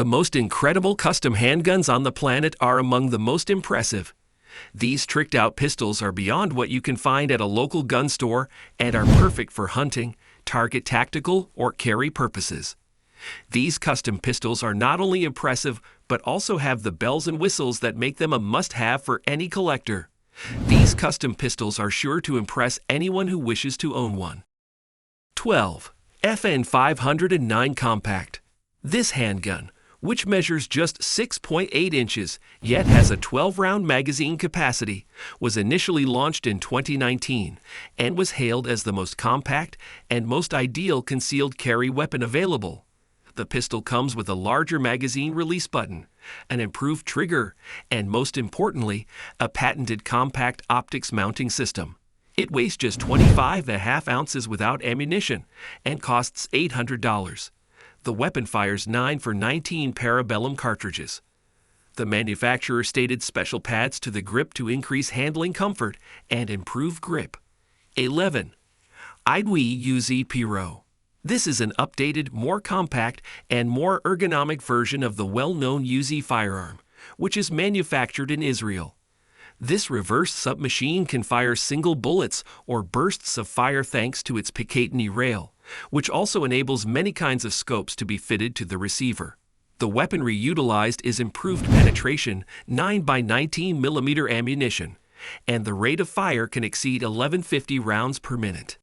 The most incredible custom handguns on the planet are among the most impressive. These tricked-out pistols are beyond what you can find at a local gun store and are perfect for hunting, target tactical, or carry purposes. These custom pistols are not only impressive, but also have the bells and whistles that make them a must-have for any collector. These custom pistols are sure to impress anyone who wishes to own one. 12. FN 509 Compact. This handgun, which measures just 6.8 inches, yet has a 12-round magazine capacity, was initially launched in 2019 and was hailed as the most compact and most ideal concealed carry weapon available. The pistol comes with a larger magazine release button, an improved trigger, and most importantly, a patented compact optics mounting system. It weighs just 25.5 ounces without ammunition and costs $800. The weapon fires 9 for 19 parabellum cartridges. The manufacturer stated special pads to the grip to increase handling comfort and improve grip. 11. IDWI UZ Pro. This is an updated, more compact, and more ergonomic version of the well-known UZ firearm, which is manufactured in Israel. This reverse submachine can fire single bullets or bursts of fire thanks to its Picatinny rail, which also enables many kinds of scopes to be fitted to the receiver. The weaponry utilized is improved penetration 9x19mm ammunition, and the rate of fire can exceed 1150 rounds per minute.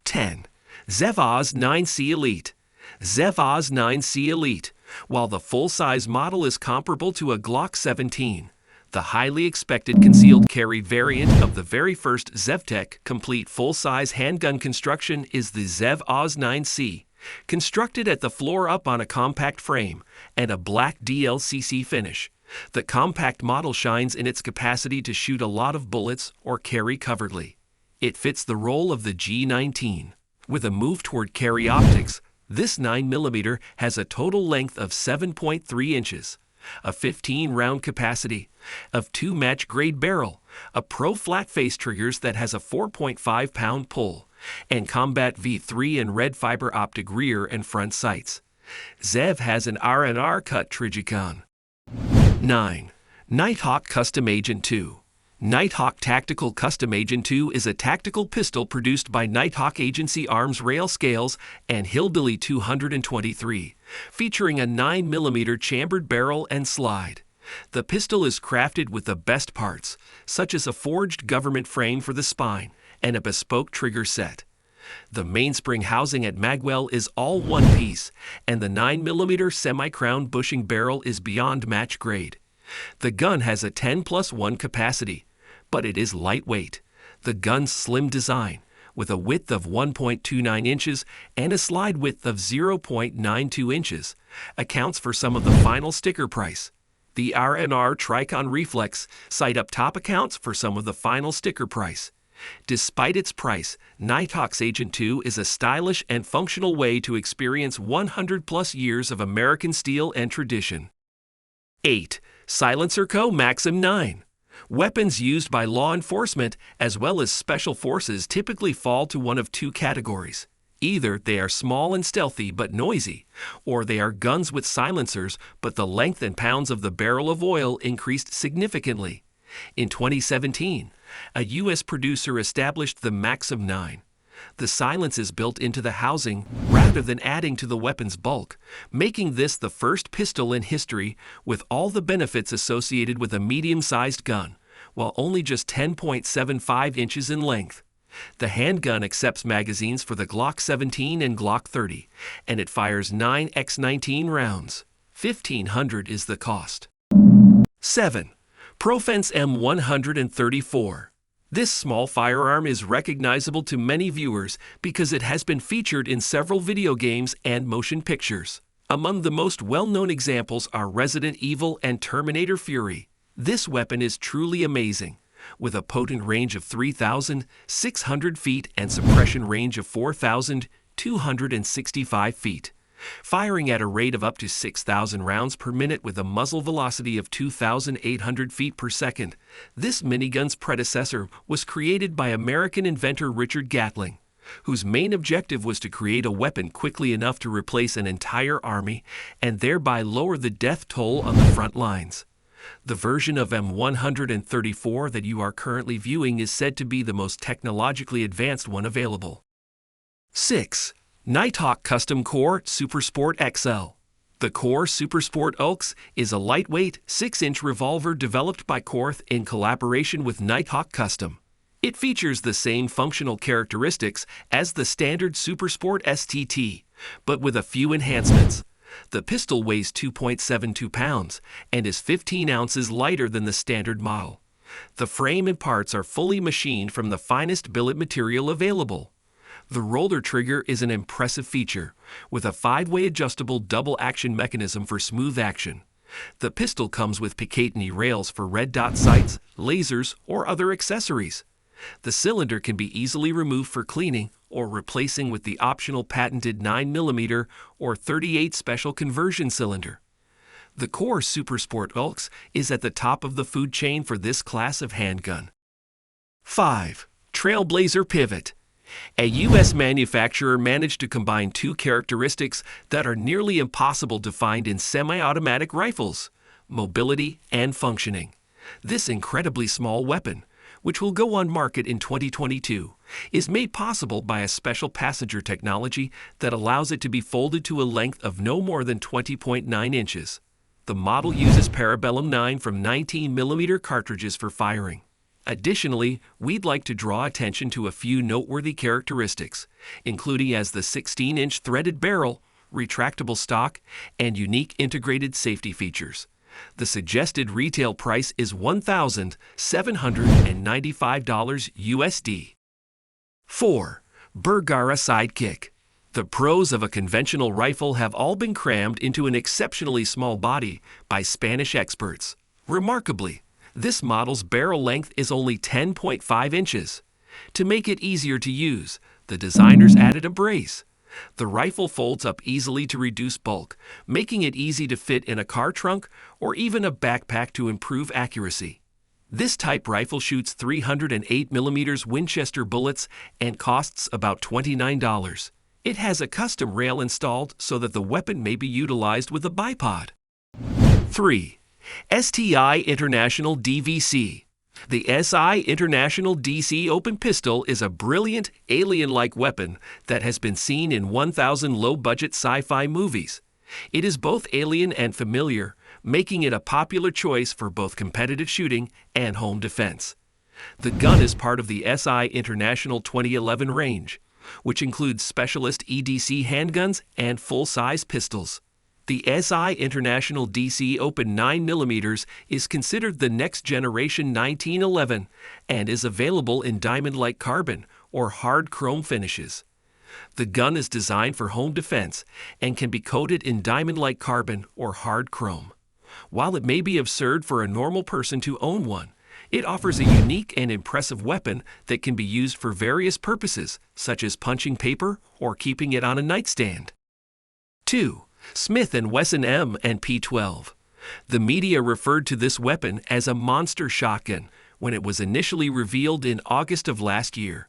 10. ZEV Oz 9C Elite. ZEV Oz 9C Elite. While the full-size model is comparable to a Glock 17, the highly expected concealed carry variant of the very first ZEVTech complete full-size handgun construction is the ZEV Oz 9C, constructed at the floor up on a compact frame and a black DLCC finish. The compact model shines in its capacity to shoot a lot of bullets or carry covertly. It fits the role of the G19. With a move toward carry optics, this 9mm has a total length of 7.3 inches, a 15-round capacity, of 2 match-grade barrel, a pro flat-face triggers that has a 4.5-pound pull, and Combat V3 and red fiber optic rear and front sights. ZEV has an R&R cut Trigicon. 9. Nighthawk Custom Agent 2. Nighthawk Tactical Custom Agent 2 is a tactical pistol produced by Nighthawk Agency Arms Rail Scales and Hillbilly 223, featuring a 9mm chambered barrel and slide. The pistol is crafted with the best parts, such as a forged government frame for the spine and a bespoke trigger set. The mainspring housing at magwell is all one piece, and the 9mm semi-crown bushing barrel is beyond match grade. The gun has a 10+1 capacity, but it is lightweight. The gun's slim design, with a width of 1.29 inches and a slide width of 0.92 inches, accounts for some of the final sticker price. The R&R Tricon Reflex sight up top accounts for some of the final sticker price. Despite its price, Nighthawk's Agent 2 is a stylish and functional way to experience 100+ years of American steel and tradition. 8. Silencer Co. Maxim 9. Weapons used by law enforcement as well as special forces typically fall to one of two categories. Either they are small and stealthy but noisy, or they are guns with silencers but the length and pounds of the barrel of oil increased significantly. In 2017, a U.S. producer established the Maxim 9. The silence is built into the housing rather than adding to the weapon's bulk, making this the first pistol in history with all the benefits associated with a medium-sized gun, while only just 10.75 inches in length. The handgun accepts magazines for the Glock 17 and Glock 30, and it fires 9x19 rounds. $1,500 is the cost. 7. Profense M134. This small firearm is recognizable to many viewers because it has been featured in several video games and motion pictures. Among the most well-known examples are Resident Evil and Terminator Fury. This weapon is truly amazing, with a potent range of 3,600 feet and suppression range of 4,265 feet. Firing at a rate of up to 6,000 rounds per minute with a muzzle velocity of 2,800 feet per second, this minigun's predecessor was created by American inventor Richard Gatling. whose main objective was to create a weapon quickly enough to replace an entire army and thereby lower the death toll on the front lines. The version of M134 that you are currently viewing is said to be the most technologically advanced one available. 6. Nighthawk Custom Core Supersport XL. The Core Supersport ULX is a lightweight, 6-inch revolver developed by Korth in collaboration with Nighthawk Custom. It features the same functional characteristics as the standard Supersport STT, but with a few enhancements. The pistol weighs 2.72 pounds and is 15 ounces lighter than the standard model. The frame and parts are fully machined from the finest billet material available. The roller trigger is an impressive feature, with a 5-way adjustable double-action mechanism for smooth action. The pistol comes with Picatinny rails for red dot sights, lasers, or other accessories. The cylinder can be easily removed for cleaning or replacing with the optional patented 9mm or 38 special conversion cylinder. The Core Supersport ULX is at the top of the food chain for this class of handgun. 5. Trailblazer Pivot. A U.S. manufacturer managed to combine two characteristics that are nearly impossible to find in semi-automatic rifles: mobility and functioning. This incredibly small weapon, which will go on market in 2022, is made possible by a special passenger technology that allows it to be folded to a length of no more than 20.9 inches. The model uses Parabellum 9 from 19mm cartridges for firing. Additionally, we'd like to draw attention to a few noteworthy characteristics, including as the 16-inch threaded barrel, retractable stock, and unique integrated safety features. The suggested retail price is $1,795 USD. 4. Bergara Sidekick. The pros of a conventional rifle have all been crammed into an exceptionally small body by Spanish experts. Remarkably, this model's barrel length is only 10.5 inches. To make it easier to use, the designers added a brace. The rifle folds up easily to reduce bulk, making it easy to fit in a car trunk or even a backpack to improve accuracy. This type rifle shoots 308mm Winchester bullets and costs about $29. It has a custom rail installed so that the weapon may be utilized with a bipod. 3. STI International DVC. The SI International DC Open Pistol is a brilliant, alien-like weapon that has been seen in 1,000 low-budget sci-fi movies. It is both alien and familiar, making it a popular choice for both competitive shooting and home defense. The gun is part of the SI International 2011 range, which includes specialist EDC handguns and full-size pistols. The SI International DC Open 9mm is considered the next generation 1911 and is available in diamond-like carbon or hard chrome finishes. The gun is designed for home defense and can be coated in diamond-like carbon or hard chrome. While it may be absurd for a normal person to own one, it offers a unique and impressive weapon that can be used for various purposes, such as punching paper or keeping it on a nightstand. 2. Smith & Wesson M and P12. The media referred to this weapon as a monster shotgun when it was initially revealed in August of last year.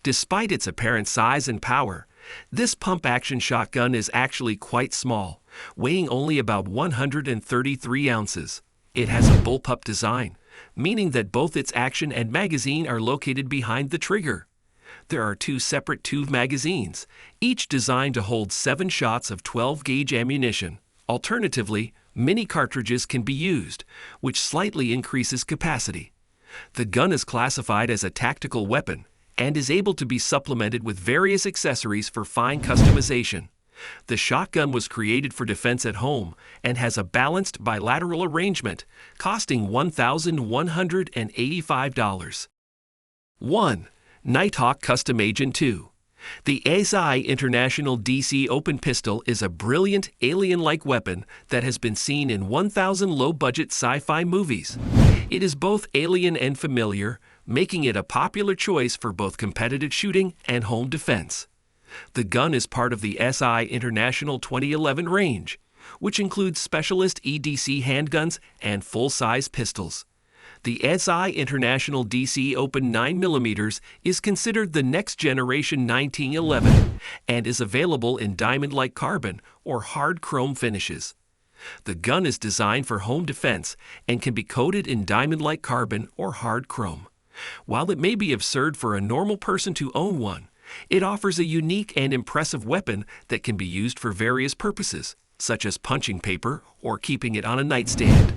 Despite its apparent size and power, this pump-action shotgun is actually quite small, weighing only about 133 ounces. It has a bullpup design, meaning that both its action and magazine are located behind the trigger. There are two separate tube magazines, each designed to hold 7 shots of 12-gauge ammunition. Alternatively, mini cartridges can be used, which slightly increases capacity. The gun is classified as a tactical weapon and is able to be supplemented with various accessories for fine customization. The shotgun was created for defense at home and has a balanced bilateral arrangement, costing $1,185. 1. Nighthawk Custom Agent 2. The SI International DC Open Pistol is a brilliant, alien-like weapon that has been seen in 1,000 low-budget sci-fi movies. It is both alien and familiar, making it a popular choice for both competitive shooting and home defense. The gun is part of the SI International 2011 range, which includes specialist EDC handguns and full-size pistols. The SI International DC Open 9mm is considered the next generation 1911 and is available in diamond-like carbon or hard chrome finishes. The gun is designed for home defense and can be coated in diamond-like carbon or hard chrome. While it may be absurd for a normal person to own one, it offers a unique and impressive weapon that can be used for various purposes, such as punching paper or keeping it on a nightstand.